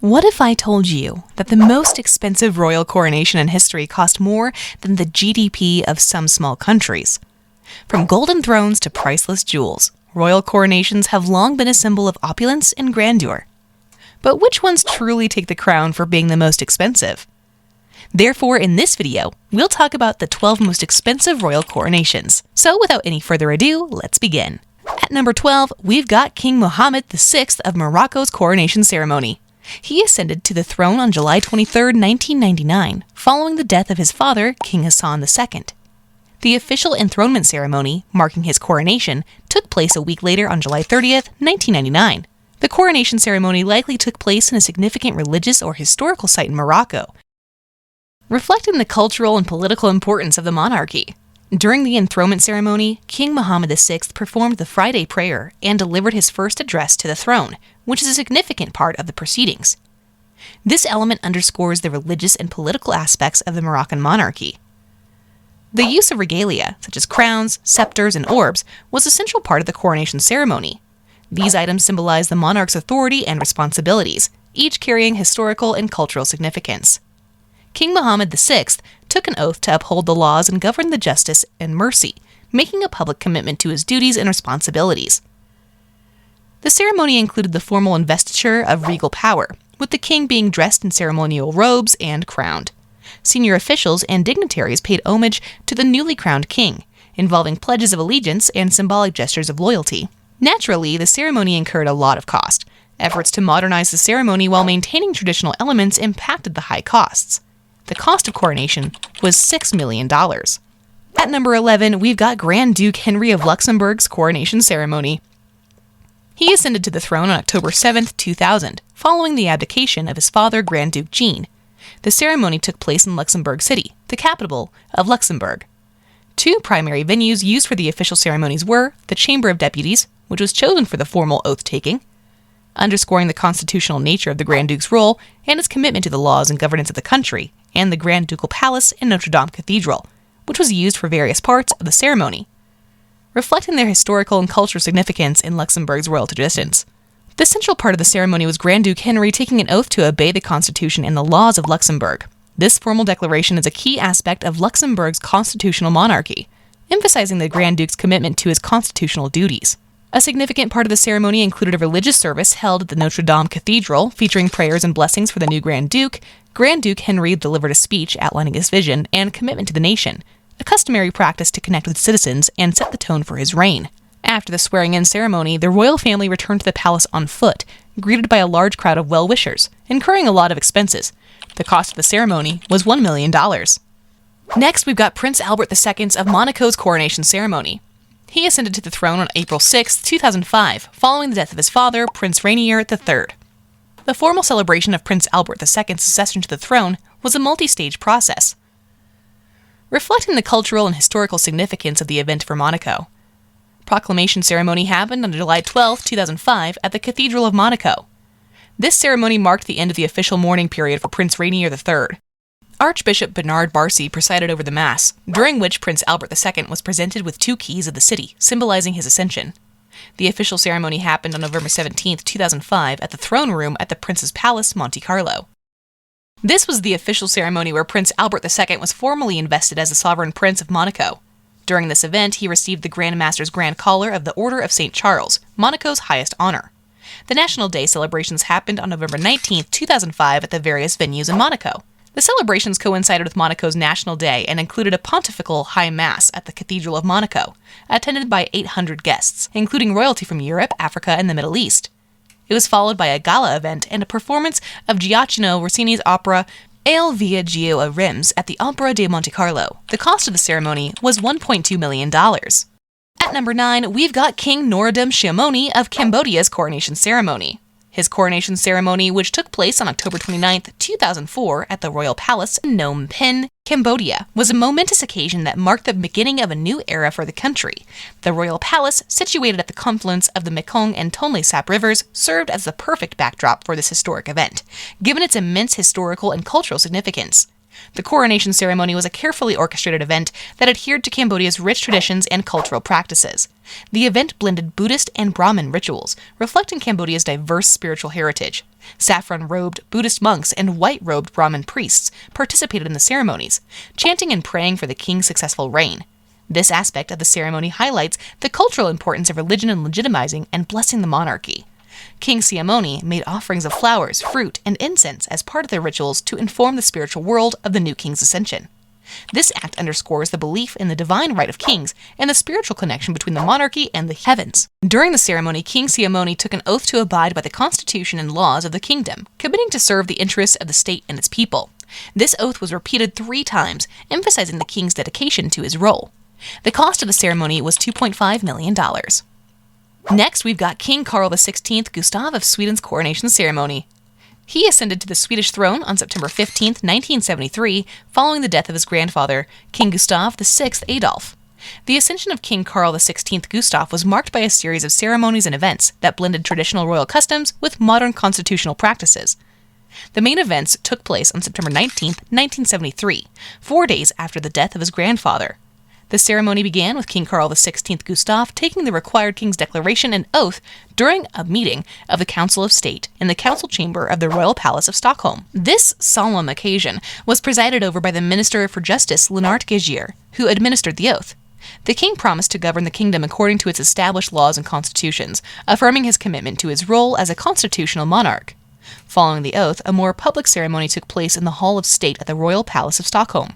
What if I told you that the most expensive royal coronation in history cost more than the GDP of some small countries? From golden thrones to priceless jewels, royal coronations have long been a symbol of opulence and grandeur. But which ones truly take the crown for being the most expensive? Therefore, in this video, we'll talk about the 12 most expensive royal coronations. So without any further ado, let's begin. At number 12, we've got King Mohammed VI of Morocco's coronation ceremony. He ascended to the throne on July 23, 1999, following the death of his father, King Hassan II. The official enthronement ceremony, marking his coronation, took place a week later on July 30, 1999. The coronation ceremony likely took place in a significant religious or historical site in Morocco, reflecting the cultural and political importance of the monarchy. During the enthronement ceremony, King Mohammed VI performed the Friday prayer and delivered his first address to the throne, which is a significant part of the proceedings. This element underscores the religious and political aspects of the Moroccan monarchy. The use of regalia, such as crowns, scepters, and orbs, was a central part of the coronation ceremony. These items symbolize the monarch's authority and responsibilities, each carrying historical and cultural significance. King Mohammed VI took an oath to uphold the laws and govern the justice and mercy, making a public commitment to his duties and responsibilities. The ceremony included the formal investiture of regal power, with the king being dressed in ceremonial robes and crowned. Senior officials and dignitaries paid homage to the newly crowned king, involving pledges of allegiance and symbolic gestures of loyalty. Naturally, the ceremony incurred a lot of cost. Efforts to modernize the ceremony while maintaining traditional elements impacted the high costs. The cost of coronation was $6 million. At number 11, we've got Grand Duke Henry of Luxembourg's coronation ceremony. He ascended to the throne on October 7, 2000, following the abdication of his father, Grand Duke Jean. The ceremony took place in Luxembourg City, the capital of Luxembourg. Two primary venues used for the official ceremonies were the Chamber of Deputies, which was chosen for the formal oath-taking, underscoring the constitutional nature of the Grand Duke's role and his commitment to the laws and governance of the country, and the Grand Ducal Palace in Notre Dame Cathedral, which was used for various parts of the ceremony, reflecting their historical and cultural significance in Luxembourg's royal traditions. The central part of the ceremony was Grand Duke Henry taking an oath to obey the Constitution and the laws of Luxembourg. This formal declaration is a key aspect of Luxembourg's constitutional monarchy, emphasizing the Grand Duke's commitment to his constitutional duties. A significant part of the ceremony included a religious service held at the Notre Dame Cathedral, featuring prayers and blessings for the new Grand Duke. Grand Duke Henry delivered a speech outlining his vision and commitment to the nation, a customary practice to connect with citizens and set the tone for his reign. After the swearing-in ceremony, the royal family returned to the palace on foot, greeted by a large crowd of well-wishers, incurring a lot of expenses. The cost of the ceremony was $1 million. Next, we've got Prince Albert II of Monaco's coronation ceremony. He ascended to the throne on April 6, 2005, following the death of his father, Prince Rainier III. The formal celebration of Prince Albert II's succession to the throne was a multi-stage process, reflecting the cultural and historical significance of the event for Monaco. Proclamation ceremony happened on July 12, 2005, at the Cathedral of Monaco. This ceremony marked the end of the official mourning period for Prince Rainier III. Archbishop Bernard Barcy presided over the Mass, during which Prince Albert II was presented with two keys of the city, symbolizing his ascension. The official ceremony happened on November 17, 2005, at the throne room at the Prince's Palace, Monte Carlo. This was the official ceremony where Prince Albert II was formally invested as the sovereign prince of Monaco. During this event, he received the Grand Master's Grand Collar of the Order of St. Charles, Monaco's highest honor. The National Day celebrations happened on November 19, 2005, at the various venues in Monaco. The celebrations coincided with Monaco's National Day and included a pontifical high mass at the Cathedral of Monaco, attended by 800 guests, including royalty from Europe, Africa, and the Middle East. It was followed by a gala event and a performance of Gioacchino Rossini's opera Il Viaggio a Reims at the Opera de Monte Carlo. The cost of the ceremony was $1.2 million. At number 9, we've got King Norodom Sihamoni of Cambodia's coronation ceremony. His coronation ceremony, which took place on October 29, 2004 at the Royal Palace in Phnom Penh, Cambodia, was a momentous occasion that marked the beginning of a new era for the country. The Royal Palace, situated at the confluence of the Mekong and Tonle Sap rivers, served as the perfect backdrop for this historic event, given its immense historical and cultural significance. The coronation ceremony was a carefully orchestrated event that adhered to Cambodia's rich traditions and cultural practices. The event blended Buddhist and Brahmin rituals, reflecting Cambodia's diverse spiritual heritage. Saffron-robed Buddhist monks and white-robed Brahmin priests participated in the ceremonies, chanting and praying for the king's successful reign. This aspect of the ceremony highlights the cultural importance of religion in legitimizing and blessing the monarchy. King Siamoni made offerings of flowers, fruit, and incense as part of their rituals to inform the spiritual world of the new king's ascension. This act underscores the belief in the divine right of kings and the spiritual connection between the monarchy and the heavens. During the ceremony, King Siamoni took an oath to abide by the constitution and laws of the kingdom, committing to serve the interests of the state and its people. This oath was repeated 3 times, emphasizing the king's dedication to his role. The cost of the ceremony was $2.5 million. Next, we've got King Carl XVI Gustaf of Sweden's coronation ceremony. He ascended to the Swedish throne on September 15, 1973, following the death of his grandfather, King Gustaf VI Adolf. The ascension of King Carl XVI Gustaf was marked by a series of ceremonies and events that blended traditional royal customs with modern constitutional practices. The main events took place on September 19, 1973, 4 days after the death of his grandfather. The ceremony began with King Carl XVI Gustaf taking the required king's declaration and oath during a meeting of the Council of State in the council chamber of the Royal Palace of Stockholm. This solemn occasion was presided over by the Minister for Justice Lennart Gejier, who administered the oath. The king promised to govern the kingdom according to its established laws and constitutions, affirming his commitment to his role as a constitutional monarch. Following the oath, a more public ceremony took place in the Hall of State at the Royal Palace of Stockholm.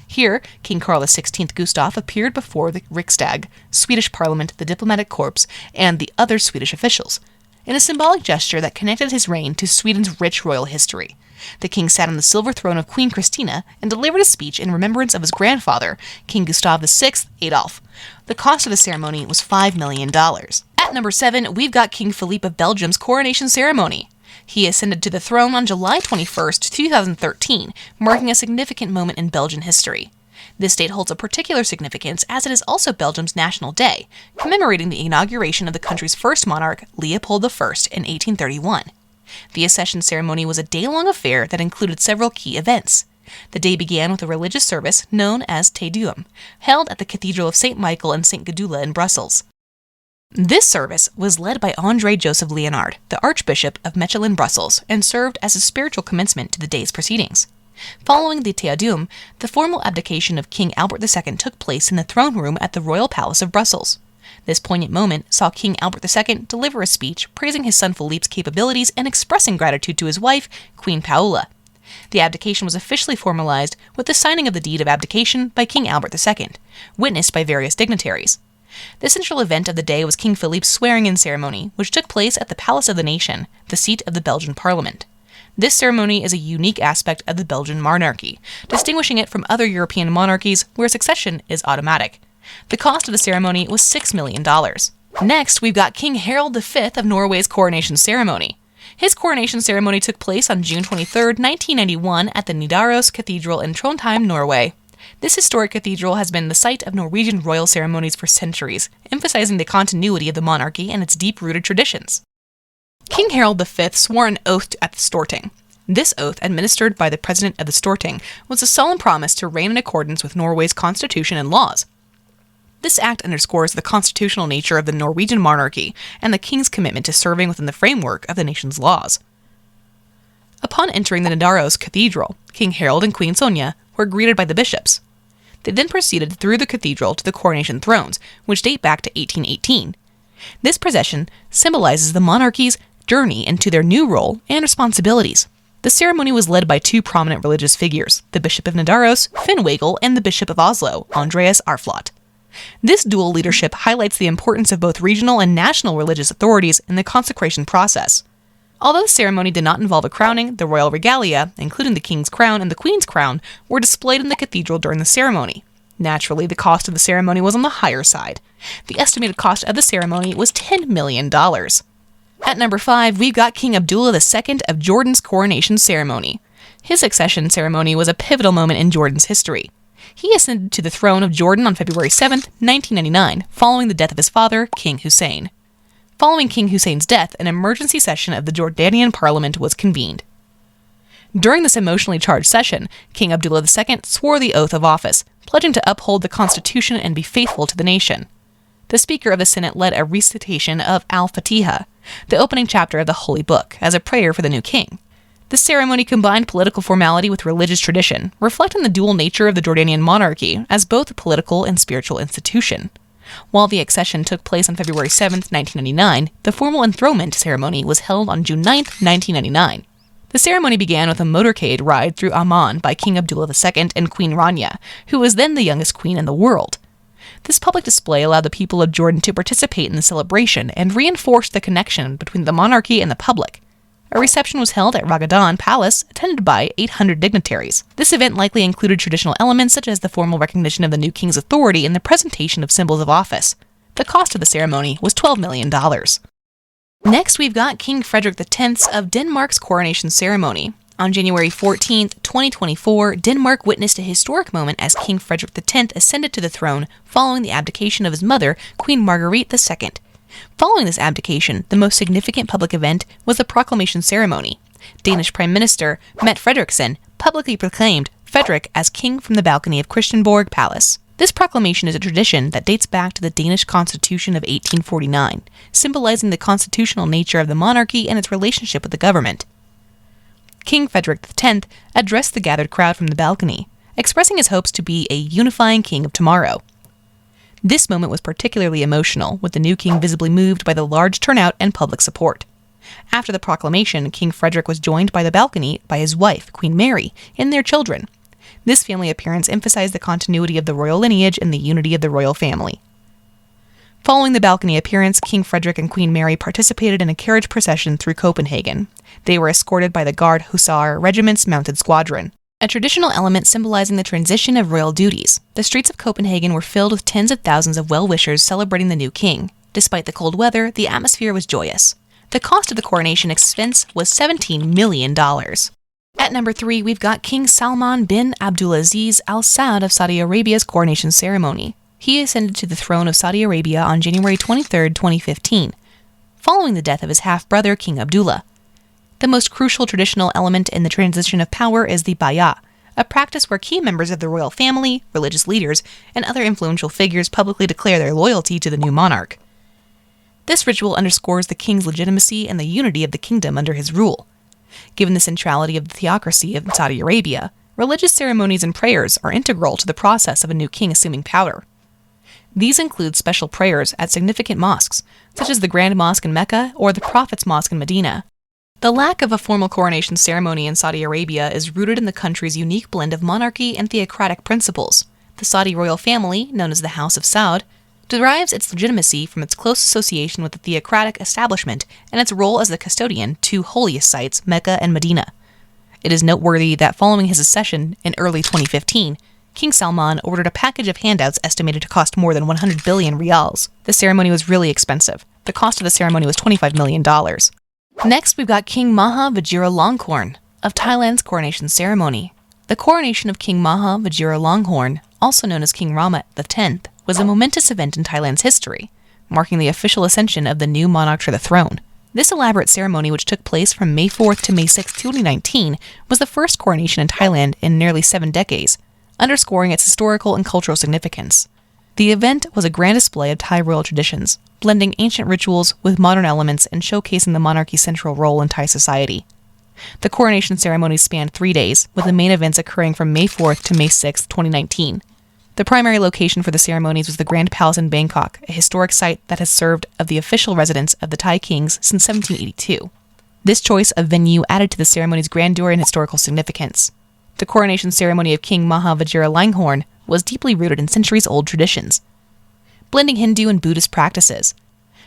Here, King Carl XVI Gustaf appeared before the Riksdag, Swedish Parliament, the diplomatic corps, and the other Swedish officials, in a symbolic gesture that connected his reign to Sweden's rich royal history. The king sat on the silver throne of Queen Christina and delivered a speech in remembrance of his grandfather, King Gustaf VI Adolf. The cost of the ceremony was $5 million. At number 7, we've got King Philippe of Belgium's coronation ceremony. He ascended to the throne on July 21, 2013, marking a significant moment in Belgian history. This date holds a particular significance as it is also Belgium's national day, commemorating the inauguration of the country's first monarch, Leopold I, in 1831. The accession ceremony was a day-long affair that included several key events. The day began with a religious service known as Te Deum, held at the Cathedral of St. Michael and St. Gudula in Brussels. This service was led by André Joseph Leonard, the Archbishop of Mechelen, Brussels, and served as a spiritual commencement to the day's proceedings. Following the Te Deum, the formal abdication of King Albert II took place in the throne room at the Royal Palace of Brussels. This poignant moment saw King Albert II deliver a speech praising his son Philippe's capabilities and expressing gratitude to his wife, Queen Paola. The abdication was officially formalized with the signing of the deed of abdication by King Albert II, witnessed by various dignitaries. The central event of the day was King Philippe's swearing-in ceremony, which took place at the Palace of the Nation, the seat of the Belgian Parliament. This ceremony is a unique aspect of the Belgian monarchy, distinguishing it from other European monarchies where succession is automatic. The cost of the ceremony was $6 million. Next, we've got King Harald V of Norway's coronation ceremony. His coronation ceremony took place on June 23, 1991 at the Nidaros Cathedral in Trondheim, Norway. This historic cathedral has been the site of Norwegian royal ceremonies for centuries, emphasizing the continuity of the monarchy and its deep-rooted traditions. King Harald V swore an oath at the Storting. This oath, administered by the president of the Storting, was a solemn promise to reign in accordance with Norway's constitution and laws. This act underscores the constitutional nature of the Norwegian monarchy and the king's commitment to serving within the framework of the nation's laws. Upon entering the Nidaros Cathedral, King Harald and Queen Sonja were greeted by the bishops. They then proceeded through the cathedral to the coronation thrones, which date back to 1818. This procession symbolizes the monarchy's journey into their new role and responsibilities. The ceremony was led by 2 prominent religious figures, the Bishop of Nidaros, Finn Wegel, and the Bishop of Oslo, Andreas Arflot. This dual leadership highlights the importance of both regional and national religious authorities in the consecration process. Although the ceremony did not involve a crowning, the royal regalia, including the king's crown and the queen's crown, were displayed in the cathedral during the ceremony. Naturally, the cost of the ceremony was on the higher side. The estimated cost of the ceremony was $10 million. At number 5, we've got King Abdullah II of Jordan's coronation ceremony. His accession ceremony was a pivotal moment in Jordan's history. He ascended to the throne of Jordan on February 7, 1999, following the death of his father, King Hussein. Following King Hussein's death, an emergency session of the Jordanian parliament was convened. During this emotionally charged session, King Abdullah II swore the oath of office, pledging to uphold the Constitution and be faithful to the nation. The Speaker of the Senate led a recitation of Al-Fatiha, the opening chapter of the Holy Book, as a prayer for the new king. The ceremony combined political formality with religious tradition, reflecting the dual nature of the Jordanian monarchy as both a political and spiritual institution. While the accession took place on February 7, 1999, the formal enthronement ceremony was held on June 9, 1999. The ceremony began with a motorcade ride through Amman by King Abdullah II and Queen Rania, who was then the youngest queen in the world. This public display allowed the people of Jordan to participate in the celebration and reinforced the connection between the monarchy and the public. A reception was held at Ragadan Palace, attended by 800 dignitaries. This event likely included traditional elements such as the formal recognition of the new king's authority and the presentation of symbols of office. The cost of the ceremony was $12 million. Next, we've got King Frederick X of Denmark's coronation ceremony. On January 14, 2024, Denmark witnessed a historic moment as King Frederick X ascended to the throne following the abdication of his mother, Queen Marguerite II. Following this abdication, the most significant public event was the proclamation ceremony. Danish Prime Minister Mette Frederiksen publicly proclaimed Frederick as king from the balcony of Christiansborg Palace. This proclamation is a tradition that dates back to the Danish Constitution of 1849, symbolizing the constitutional nature of the monarchy and its relationship with the government. King Frederick X addressed the gathered crowd from the balcony, expressing his hopes to be a unifying king of tomorrow. This moment was particularly emotional, with the new king visibly moved by the large turnout and public support. After the proclamation, King Frederick was joined by the balcony by his wife, Queen Mary, and their children. This family appearance emphasized the continuity of the royal lineage and the unity of the royal family. Following the balcony appearance, King Frederick and Queen Mary participated in a carriage procession through Copenhagen. They were escorted by the Guard Hussar Regiment's mounted squadron, a traditional element symbolizing the transition of royal duties. The streets of Copenhagen were filled with tens of thousands of well-wishers celebrating the new king. Despite the cold weather, the atmosphere was joyous. The cost of the coronation expense was $17 million. At number 3, we've got King Salman bin Abdulaziz Al Saud of Saudi Arabia's coronation ceremony. He ascended to the throne of Saudi Arabia on January 23, 2015, following the death of his half-brother, King Abdullah. The most crucial traditional element in the transition of power is the bay'ah, a practice where key members of the royal family, religious leaders, and other influential figures publicly declare their loyalty to the new monarch. This ritual underscores the king's legitimacy and the unity of the kingdom under his rule. Given the centrality of the theocracy of Saudi Arabia, religious ceremonies and prayers are integral to the process of a new king assuming power. These include special prayers at significant mosques, such as the Grand Mosque in Mecca or the Prophet's Mosque in Medina. The lack of a formal coronation ceremony in Saudi Arabia is rooted in the country's unique blend of monarchy and theocratic principles. The Saudi royal family, known as the House of Saud, derives its legitimacy from its close association with the theocratic establishment and its role as the custodian to holiest sites, Mecca and Medina. It is noteworthy that following his accession in early 2015, King Salman ordered a package of handouts estimated to cost more than 100 billion riyals. The ceremony was really expensive. The cost of the ceremony was $25 million. Next, we've got King Maha Vajiralongkorn of Thailand's coronation ceremony. The coronation of King Maha Vajiralongkorn, also known as King Rama X, was a momentous event in Thailand's history, marking the official ascension of the new monarch to the throne. This elaborate ceremony, which took place from May 4th to May 6th, 2019, was the first coronation in Thailand in nearly 7 decades, underscoring its historical and cultural significance. The event was a grand display of Thai royal traditions, blending ancient rituals with modern elements and showcasing the monarchy's central role in Thai society. The coronation ceremony spanned 3 days, with the main events occurring from May 4th to May 6th, 2019. The primary location for the ceremonies was the Grand Palace in Bangkok, a historic site that has served as the official residence of the Thai kings since 1782. This choice of venue added to the ceremony's grandeur and historical significance. The coronation ceremony of King Maha Vajiralongkorn was deeply rooted in centuries-old traditions, blending Hindu and Buddhist practices.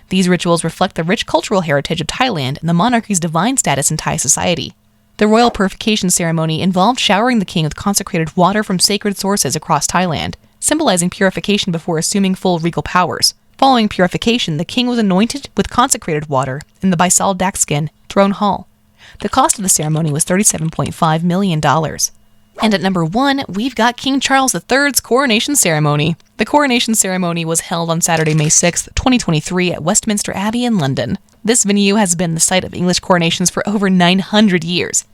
These rituals reflect the rich cultural heritage of Thailand and the monarchy's divine status in Thai society. The royal purification ceremony involved showering the king with consecrated water from sacred sources across Thailand, symbolizing purification before assuming full regal powers. Following purification, the king was anointed with consecrated water in the Baisal Dakskin throne hall. The cost of the ceremony was $37.5 million. And at number 1, we've got King Charles III's coronation ceremony. The coronation ceremony was held on Saturday, May 6, 2023 at Westminster Abbey in London. This venue has been the site of English coronations for over 900 years.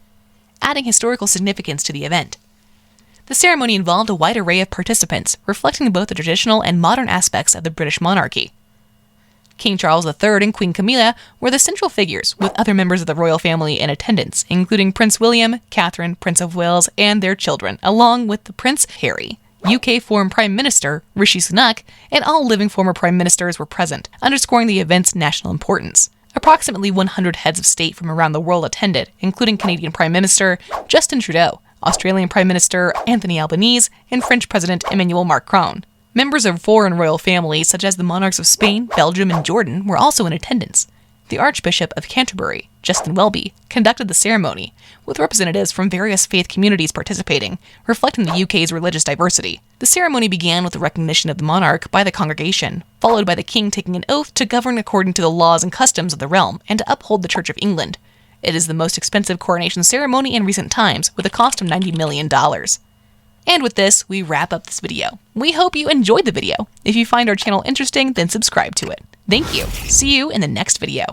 adding historical significance to the event. The ceremony involved a wide array of participants, reflecting both the traditional and modern aspects of the British monarchy. King Charles III and Queen Camilla were the central figures, with other members of the royal family in attendance, including Prince William, Catherine, Prince of Wales, and their children, along with the Prince Harry. UK former Prime Minister Rishi Sunak and all living former Prime Ministers were present, underscoring the event's national importance. Approximately 100 heads of state from around the world attended, including Canadian Prime Minister Justin Trudeau, Australian Prime Minister Anthony Albanese, and French President Emmanuel Macron. Members of foreign royal families such as the monarchs of Spain, Belgium, and Jordan were also in attendance. The Archbishop of Canterbury, Justin Welby, conducted the ceremony, with representatives from various faith communities participating, reflecting the UK's religious diversity. The ceremony began with the recognition of the monarch by the congregation, followed by the king taking an oath to govern according to the laws and customs of the realm and to uphold the Church of England. It is the most expensive coronation ceremony in recent times, with a cost of $90 million. And with this, we wrap up this video. We hope you enjoyed the video. If you find our channel interesting, then subscribe to it. Thank you. See you in the next video.